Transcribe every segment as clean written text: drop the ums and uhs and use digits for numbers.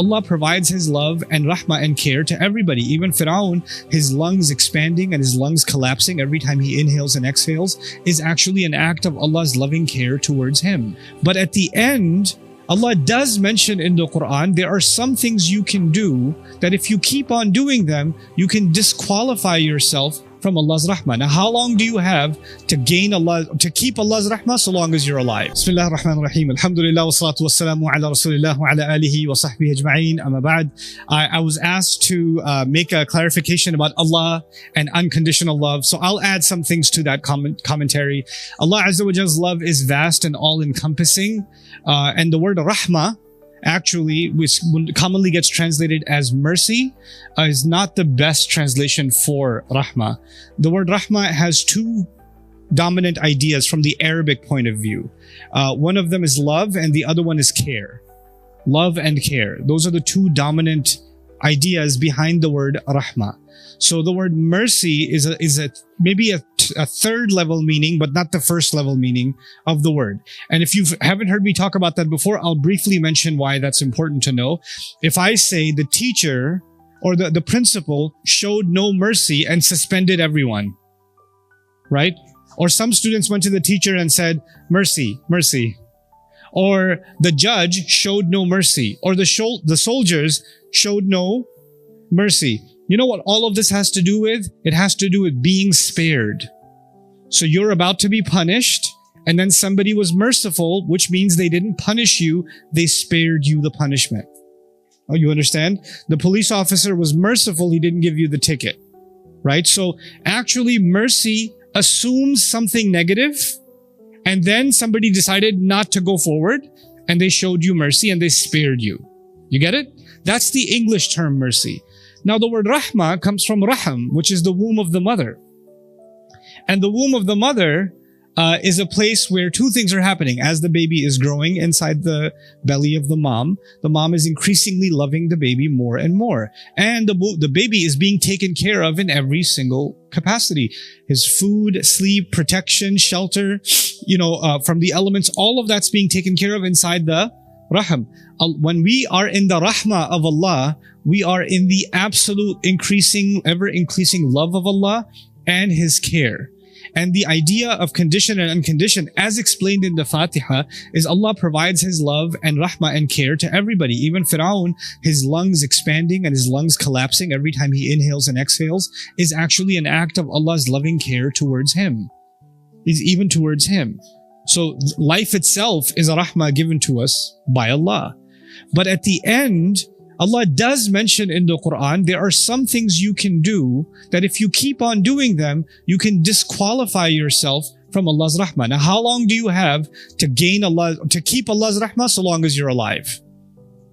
Allah provides His love and rahmah and care to everybody. Even Fir'aun, his lungs expanding and his lungs collapsing every time he inhales and exhales is actually an act of Allah's loving care towards him. But at the end, Allah does mention in the Quran, there are some things you can do that if you keep on doing them, you can disqualify yourself from Allah's rahmah. Now, how long do you have to keep Allah's rahmah? So long as you're alive. Bismillah ar-Rahman ar-Rahim. Alhamdulillah wa salatu wa salamu ala Rasulillah wa ala alihi wa sahbihi ajma'een. Amma ba'd. I was asked to make a clarification about Allah and unconditional love. So I'll add some things to that commentary. Allah Azza wa Jalla's love is vast and all-encompassing. And the word rahmah, actually, which commonly gets translated as mercy, is not the best translation for rahmah. The word rahmah has two dominant ideas from the Arabic point of view. One of them is love and the other one is care. Love and care. Those are the two dominant ideas behind the word rahmah. So the word mercy is maybe a third level meaning, but not the first level meaning of the word. And if you haven't heard me talk about that before, I'll briefly mention why that's important to know. If I say the teacher or the principal showed no mercy and suspended everyone, right? Or some students went to the teacher and said, mercy, mercy. Or the judge showed no mercy. Or the soldiers showed no mercy. You know what all of this has to do with? It has to do with being spared. So you're about to be punished, and then somebody was merciful, which means they didn't punish you, they spared you the punishment. Oh, you understand? The police officer was merciful, he didn't give you the ticket. Right? So actually mercy assumes something negative, and then somebody decided not to go forward, and they showed you mercy and they spared you. You get it? That's the English term mercy. Now the word rahmah comes from raham, which is the womb of the mother. And the womb of the mother is a place where two things are happening. As the baby is growing inside the belly of the mom is increasingly loving the baby more and more. And the baby is being taken care of in every single capacity. His food, sleep, protection, shelter, from the elements, all of that's being taken care of inside the raham. When we are in the rahmah of Allah, we are in the absolute ever increasing love of Allah and His care. And the idea of condition and unconditioned, as explained in the Fatiha, is Allah provides His love and rahmah and care to everybody. Even Fir'aun, his lungs expanding and his lungs collapsing every time he inhales and exhales, is actually an act of Allah's loving care towards him. Even towards him. So life itself is a rahmah given to us by Allah. But at the end, Allah does mention in the Quran, there are some things you can do that if you keep on doing them, you can disqualify yourself from Allah's rahmah. Now, how long do you have to keep Allah's rahmah? So long as you're alive.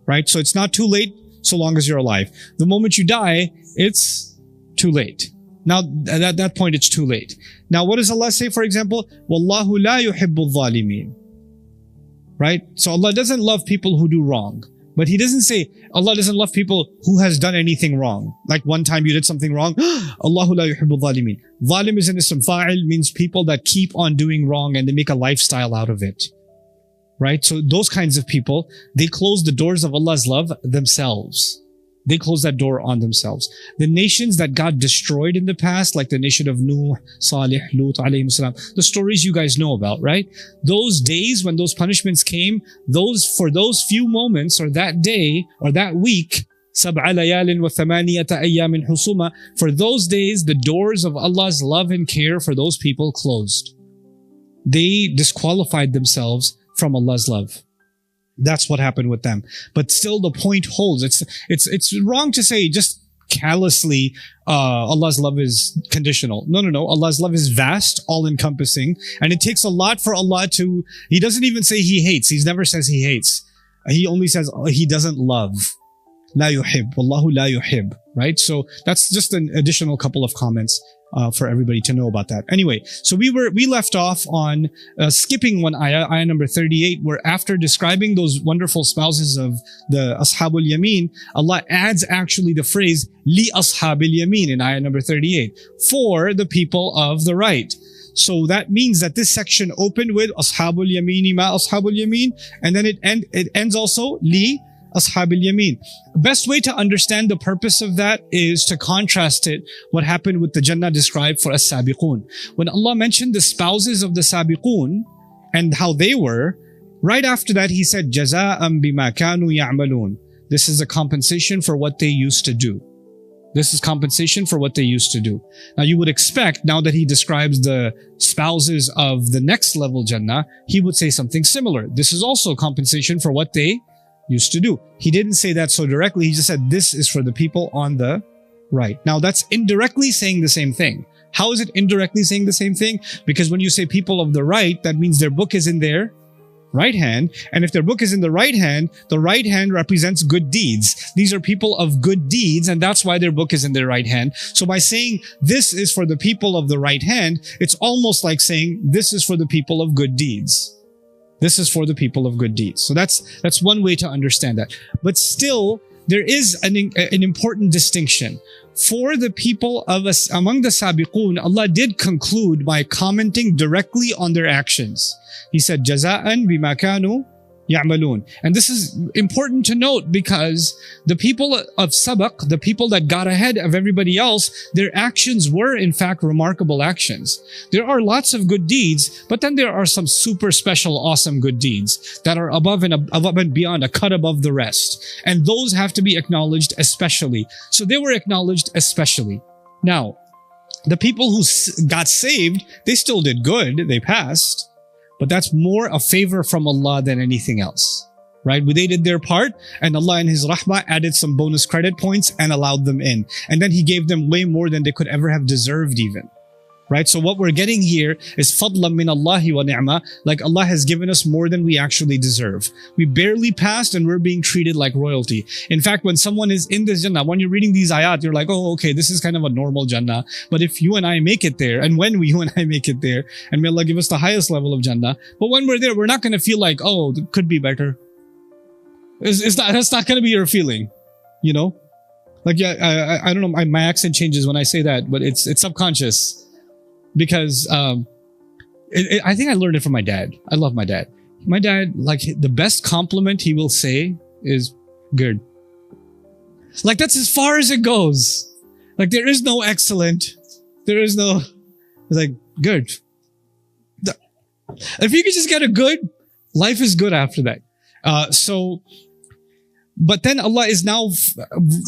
Right? So it's not too late so long as you're alive. The moment you die, it's too late. Now, at that point, it's too late. Now, what does Allah say, for example? Wallahu la yuhibbul zalimeen. Right? So Allah doesn't love people who do wrong. But He doesn't say Allah doesn't love people who has done anything wrong. Like one time you did something wrong. Allahu la yuhibbul zalimeen. Zalim is an ism fa'il, means people that keep on doing wrong and they make a lifestyle out of it. Right? So those kinds of people, they close the doors of Allah's love themselves. They close that door on themselves. The nations that God destroyed in the past, like the nation of Nuh, Salih, Lut, alayhim salam, the stories you guys know about, right? Those days when those punishments came, for those few moments, or that day, or that week, سَبْعَ لَيَالٍ وَثَمَانِيَةَ أَيَّامٍ حُسُومًا, for those days, the doors of Allah's love and care for those people closed. They disqualified themselves from Allah's love. That's what happened with them. But still the point holds. It's wrong to say just callously, Allah's love is conditional. No. Allah's love is vast, all-encompassing. And it takes a lot for Allah He doesn't even say He hates. He never says He hates. He only says He doesn't love. La yuhib. Wallahu la yuhib. Right? So that's just an additional couple of comments for everybody to know about that. Anyway, so we left off on skipping one ayah number 38, where after describing those wonderful spouses of the Ashabul Yameen, Allah adds actually the phrase Li Ashabil Yameen in ayah number 38, for the people of the right. So that means that this section opened with Ashabul Yameen ma Ashabul Yameen, and then it ends also Li Ashab al-Yamin. Best way to understand the purpose of that is to contrast it, what happened with the Jannah described for as-Sabiqun. When Allah mentioned the spouses of the Sabiqun and how they were, right after that He said, Jaza'an bima kanu ya'malun. This is a compensation for what they used to do. This is compensation for what they used to do. Now you would expect, now that He describes the spouses of the next level Jannah, He would say something similar. This is also compensation for what they used to do. He didn't say that so directly. He just said, this is for the people on the right. Now that's indirectly saying the same thing. How is it indirectly saying the same thing? Because when you say people of the right, that means their book is in their right hand. And if their book is in the right hand represents good deeds. These are people of good deeds, and that's why their book is in their right hand. So by saying this is for the people of the right hand, it's almost like saying this is for the people of good deeds. This is for the people of good deeds. So that's one way to understand that. But still, there is an important distinction. For the people of us, among the Sabiqun, Allah did conclude by commenting directly on their actions. He said, Jaza'an bima kanu ya'malun. And this is important to note because the people of Sabaq, the people that got ahead of everybody else, their actions were in fact remarkable actions. There are lots of good deeds, but then there are some super special, awesome good deeds that are above and beyond, a cut above the rest. And those have to be acknowledged especially. So they were acknowledged especially. Now, the people who got saved, they still did good, they passed. But that's more a favor from Allah than anything else, right? They did their part, and Allah in His rahmah added some bonus credit points and allowed them in. And then He gave them way more than they could ever have deserved even. Right? So what we're getting here is fadlan min Allahi wa ni'mah, like Allah has given us more than we actually deserve. We barely passed and we're being treated like royalty. In fact, when someone is in this Jannah, when you're reading these ayat, you're like, oh, okay, this is kind of a normal Jannah. But if you and I make it there, and when you and I make it there, and may Allah give us the highest level of Jannah, but when we're there, we're not going to feel like, oh, it could be better. That's not going to be your feeling, you know? Like, yeah, I don't know, my accent changes when I say that, but it's subconscious. Because I think I learned it from my dad. I love my dad. My dad, like, the best compliment he will say is good. Like, that's as far as it goes. Like, there is no excellent. There is no, it's like, good. If you could just get a good, life is good after that. But then Allah is now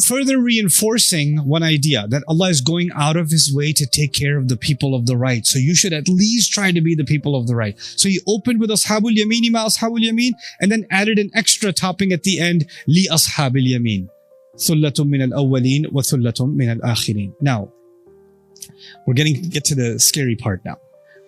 further reinforcing one idea, that Allah is going out of His way to take care of the people of the right. So you should at least try to be the people of the right. So He opened with Ashabul Yameen, ma Ashabul Yameen, and then added an extra topping at the end, Li Ashabil Yameen. Thullatum min al-awwaleen wa thullatum min al-akhirin. Now, we're get to the scary part now.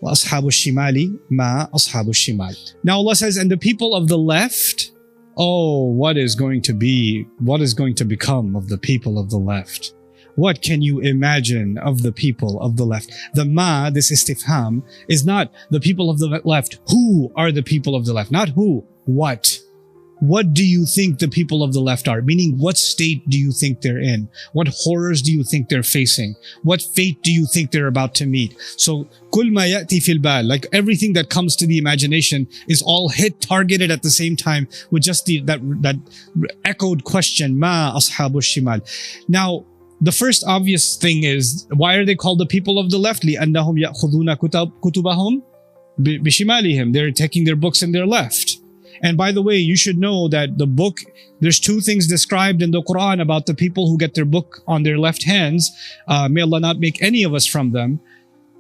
Wa Ashabul Shimali, ma Ashabul Shimal. Now Allah says, and the people of the left, oh, what is going to become of the people of the left? What can you imagine of the people of the left? The ma, this istifham, is not the people of the left. Who are the people of the left? Not who, what? What do you think the people of the left are? Meaning, what state do you think they're in? What horrors do you think they're facing? What fate do you think they're about to meet? So, kul ma ya'ti fil bal, like everything that comes to the imagination is all targeted at the same time with just that echoed question, ma ashabu shimal. Now, the first obvious thing is, why are they called the people of the left? لِأَنَّهُمْ يَأْخُذُونَ كُتُبَهُمْ بِشِمَالِهِمْ. They're taking their books in their left. And by the way, you should know that the book, there's two things described in the Quran about the people who get their book on their left hands. May Allah not make any of us from them.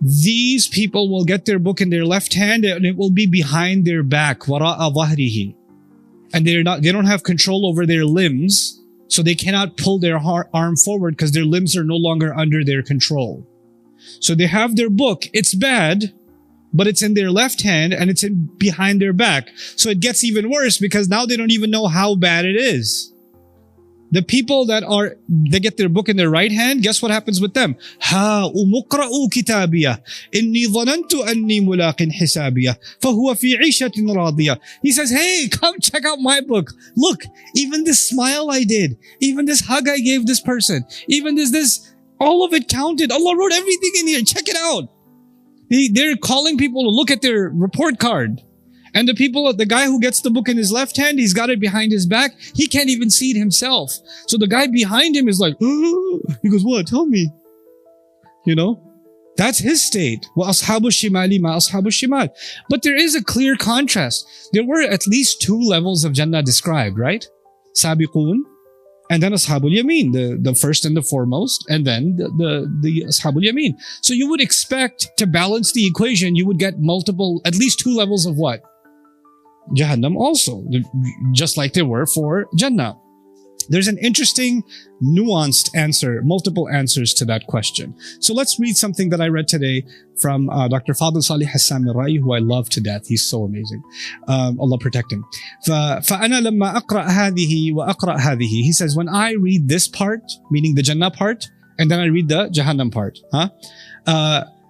These people will get their book in their left hand and it will be behind their back, وَرَاءَ ظَهْرِهِ. And they don't have control over their limbs, so they cannot pull their arm forward because their limbs are no longer under their control. So they have their book, it's bad, but it's in their left hand and it's behind their back. So it gets even worse because now they don't even know how bad it is. The people that get their book in their right hand, guess what happens with them? Ha umuqra'u kitabiyah inni dhanantu anni mulaqin hisabiyah fahuwa fi 'ishatin radiyah. He says, hey, come check out my book. Look, even this smile I did, even this hug I gave this person, even this, all of it counted. Allah wrote everything in here. Check it out. They're calling people to look at their report card. And the guy who gets the book in his left hand, he's got it behind his back. He can't even see it himself. So the guy behind him is like, oh. He goes, what? Tell me. You know? That's his state. وَأَصْحَابُ الشِّمَالِ مَا أَصْحَابُ الشِّمَالِ. But there is a clear contrast. There were at least 2 levels of Jannah described, right? Sabiqun, and then Ashabul Yameen, the first and the foremost, and then the Ashabul Yameen. So you would expect to balance the equation, you would get at least 2 levels of what? Jahannam also, just like there were for Jannah. There's an interesting, nuanced answer, multiple answers to that question. So let's read something that I read today from Dr. Fadl Salih Hassan Rai, who I love to death. He's so amazing. Allah protect him. فَأَنَا لَمَّا أَقْرَأْ هَذِهِ وَأَقْرَأْ هَذِهِ. He says, when I read this part, meaning the Jannah part, and then I read the Jahannam part,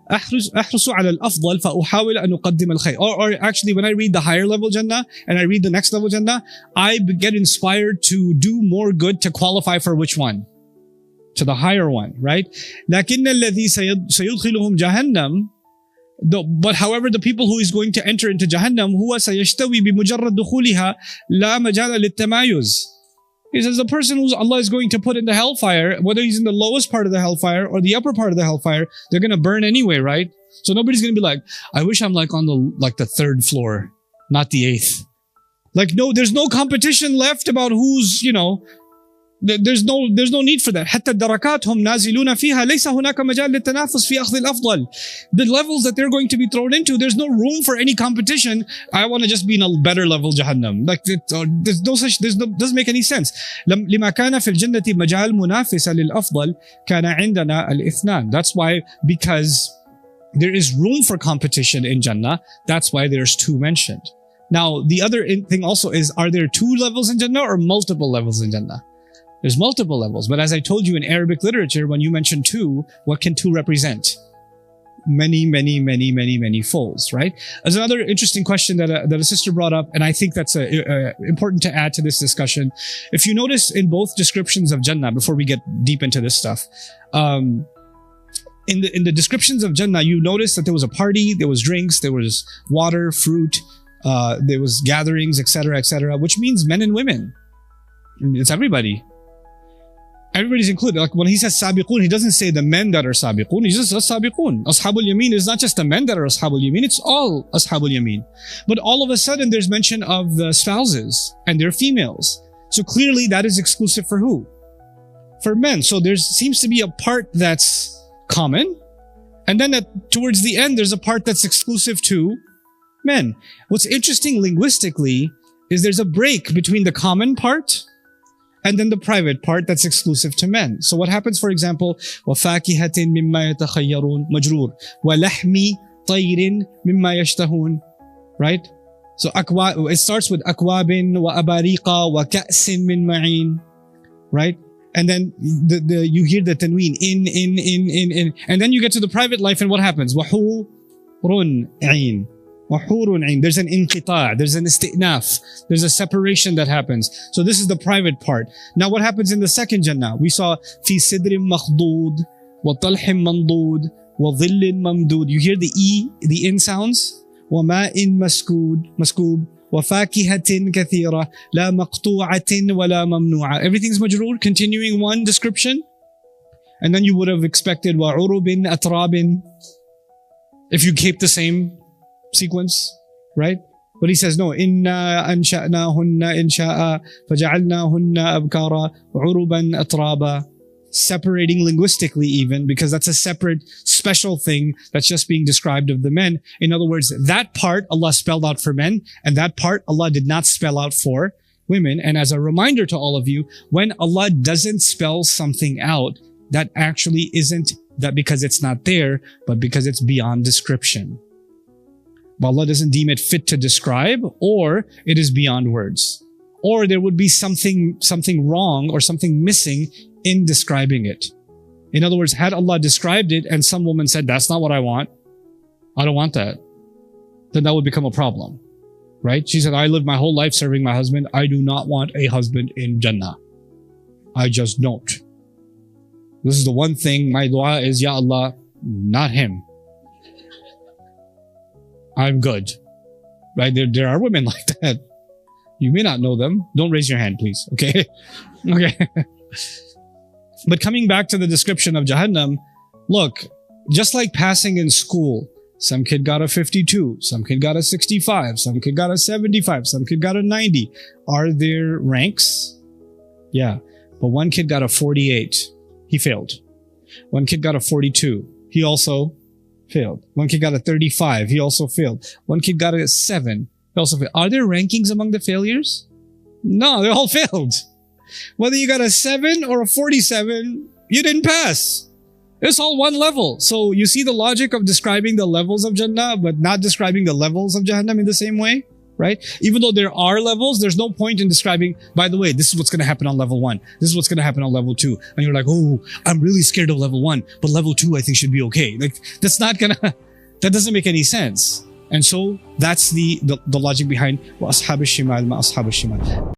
أحرص على الأفضل فأحاول أن أقدم الخير. Or actually, when I read the higher level Jannah and I read the next level Jannah, I get inspired to do more good to qualify for which one? To the higher one, right? لكن الذي سيدخلهم جهنم. But however, the people who is going to enter into Jahannam, هو سيشتوي بمجرد دخولها لا مجال للتمايز. He says the person who Allah is going to put in the hellfire, whether he's in the lowest part of the hellfire or the upper part of the hellfire, they're going to burn anyway, right? So nobody's going to be like, I wish I'm like on the 3rd floor, not the 8th. Like, no, there's no competition left about who's, there's no need for that. حتى الدركات هم نازلون فيها ليس هناك مجال للتنافس في أخذ الأفضل. The levels that they're going to be thrown into, there's no room for any competition. I want to just be in a better level Jahannam. Like, doesn't make any sense. لما كان في الجنة مجال منافسة للأفضل كان عندنا الاثنان. That's why, because there is room for competition in Jannah, that's why there's 2 mentioned. Now, the other thing also is, are there 2 levels in Jannah or multiple levels in Jannah? There's multiple levels, but as I told you in Arabic literature, when you mention 2, what can 2 represent? Many folds, right? There's another interesting question that a sister brought up, and I think that's important to add to this discussion. If you notice in both descriptions of Jannah, before we get deep into this stuff, in the descriptions of Jannah, you notice that there was a party, there was drinks, there was water, fruit, there was gatherings, etc., which means men and women. It's everybody. Everybody's included. Like when he says sabiqun, he doesn't say the men that are sabiqun. He just says sabiqun. Ashabul Yameen is not just the men that are Ashabul Yameen, it's all Ashabul Yameen. But all of a sudden there's mention of the spouses and their females. So clearly that is exclusive for who? For men. So there seems to be a part that's common. And then towards the end, there's a part that's exclusive to men. What's interesting linguistically is there's a break between the common part and then the private part that's exclusive to men. So what happens, for example, وَفَاكِهَةٍ مِمَّا يَتَخَيَّرُونَ مَجْرُورٌ وَلَحْمِ طَيْرٍ مِمَّا يَشْتَهُونَ. Right? So it starts with أَكْوَابٍ وَأَبَارِيقَ وَكَأْسٍ مِّن مَعِينٍ. Right? And then you hear the tanween, in. And then you get to the private life, and what happens? وَحُورٌ عِينٌ. There's an inqita', there's an isti'naf, there's a separation that happens. So this is the private part. Now what happens in the second Jannah? We saw fi sidrin makhdud wa talhim mandud wa dhillin mamdud. You hear the in sounds? Wa ma'in maskoob wa fakihatin kathira la maqtu'atin wa la mamnu'a. Everything's majroor, continuing one description. And then you would have expected wa urubin atrabin if you keep the same sequence, right? But he says no. Inna ansha'nahunna insha'a faja'alnahunna abkara uruban atraba. Separating linguistically even, because that's a separate special thing that's just being described of the men. In other words, that part Allah spelled out for men, and that part Allah did not spell out for women. And as a reminder to all of you, when Allah doesn't spell something out, that actually isn't that because it's not there, but because it's beyond description. But Allah doesn't deem it fit to describe, or it is beyond words. Or there would be something wrong or something missing in describing it. In other words, had Allah described it and some woman said, that's not what I want, I don't want that, then that would become a problem. Right? She said, I lived my whole life serving my husband. I do not want a husband in Jannah. I just don't. This is the one thing, my dua is, Ya Allah, not him. I'm good. right? There are women like that. You may not know them. Don't raise your hand, please. Okay? Okay. But coming back to the description of Jahannam, look, just like passing in school, some kid got a 52, some kid got a 65, some kid got a 75, some kid got a 90. Are there ranks? Yeah. But one kid got a 48. He failed. One kid got a 42. He also failed. One kid got a 35. He also failed. One kid got a 7. He also failed. Are there rankings among the failures? No, they all failed. Whether you got a 7 or a 47, you didn't pass. It's all one level. So you see the logic of describing the levels of Jannah, but not describing the levels of Jahannam in the same way, right? Even though there are levels, there's no point in describing, by the way, this is what's going to happen on level 1. This is what's going to happen on level 2. And you're like, oh, I'm really scared of level 1, but level 2 I think should be okay. Like, that's not gonna, that doesn't make any sense. And so that's the logic behind wa ashab al-shimal ma ashab al-shimal.